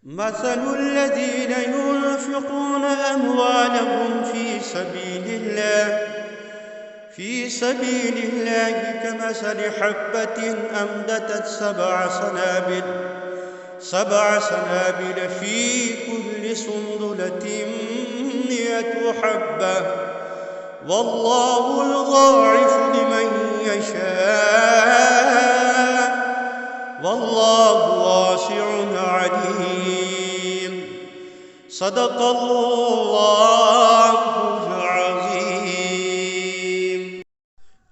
مثل الذين ينفقون أموالهم في سبيل الله كمثل حبة أنبتت سبع سنابل في كل سنبلة 100 حبة والله يضاعف لمن يشاء والله واسع عليم صدق اللہ العظیم۔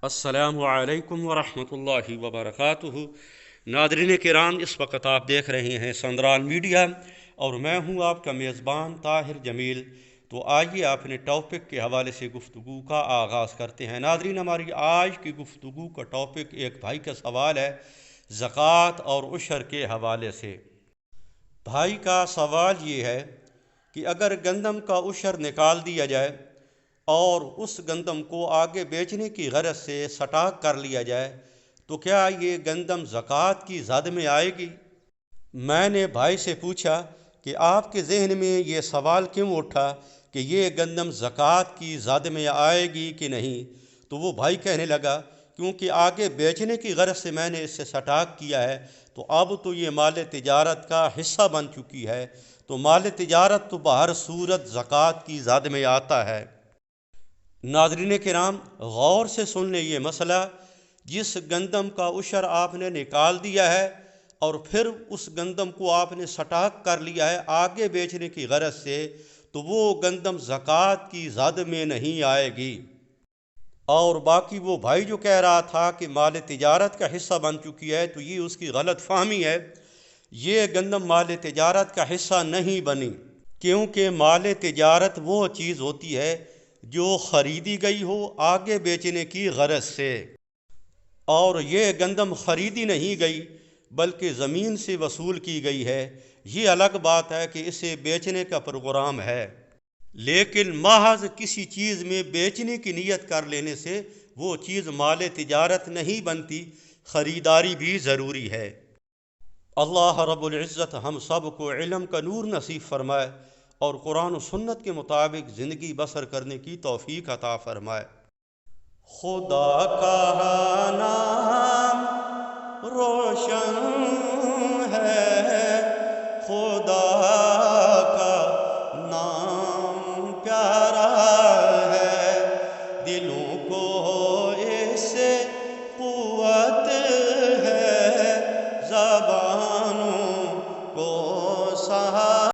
السلام علیکم ورحمۃ اللہ وبرکاتہ۔ ناظرین کرام، اس وقت آپ دیکھ رہے ہیں سندران میڈیا اور میں ہوں آپ کا میزبان طاہر جمیل۔ تو آئیے اپنے ٹاپک کے حوالے سے گفتگو کا آغاز کرتے ہیں۔ ناظرین، ہماری آج کی گفتگو کا ٹاپک ایک بھائی کا سوال ہے زکوٰۃ اور عشر کے حوالے سے۔ بھائی کا سوال یہ ہے کہ اگر گندم کا عشر نکال دیا جائے اور اس گندم کو آگے بیچنے کی غرض سے سٹاک کر لیا جائے تو کیا یہ گندم زکوٰۃ کی زد میں آئے گی؟ میں نے بھائی سے پوچھا کہ آپ کے ذہن میں یہ سوال کیوں اٹھا کہ یہ گندم زکوٰۃ کی زد میں آئے گی کہ نہیں؟ تو وہ بھائی کہنے لگا کیونکہ آگے بیچنے کی غرض سے میں نے اس سے سٹاک کیا ہے تو اب تو یہ مال تجارت کا حصہ بن چکی ہے، تو مال تجارت تو بہر صورت زکوٰۃ کی زد میں آتا ہے۔ ناظرین کرام، غور سے سن لیں یہ مسئلہ۔ جس گندم کا عشر آپ نے نکال دیا ہے اور پھر اس گندم کو آپ نے سٹاک کر لیا ہے آگے بیچنے کی غرض سے، تو وہ گندم زکوٰۃ کی زد میں نہیں آئے گی۔ اور باقی وہ بھائی جو کہہ رہا تھا کہ مال تجارت کا حصہ بن چکی ہے، تو یہ اس کی غلط فہمی ہے۔ یہ گندم مال تجارت کا حصہ نہیں بنی، کیونکہ مال تجارت وہ چیز ہوتی ہے جو خریدی گئی ہو آگے بیچنے کی غرض سے، اور یہ گندم خریدی نہیں گئی بلکہ زمین سے وصول کی گئی ہے۔ یہ الگ بات ہے کہ اسے بیچنے کا پروگرام ہے، لیکن محض کسی چیز میں بیچنے کی نیت کر لینے سے وہ چیز مال تجارت نہیں بنتی، خریداری بھی ضروری ہے۔ اللہ رب العزت ہم سب کو علم کا نور نصیب فرمائے اور قرآن و سنت کے مطابق زندگی بسر کرنے کی توفیق عطا فرمائے۔ خدا کا نام روشن ہے، خدا کا نام پیارا ہے، دلوں کو اس سے قوت ہے، زبانوں کو سہارا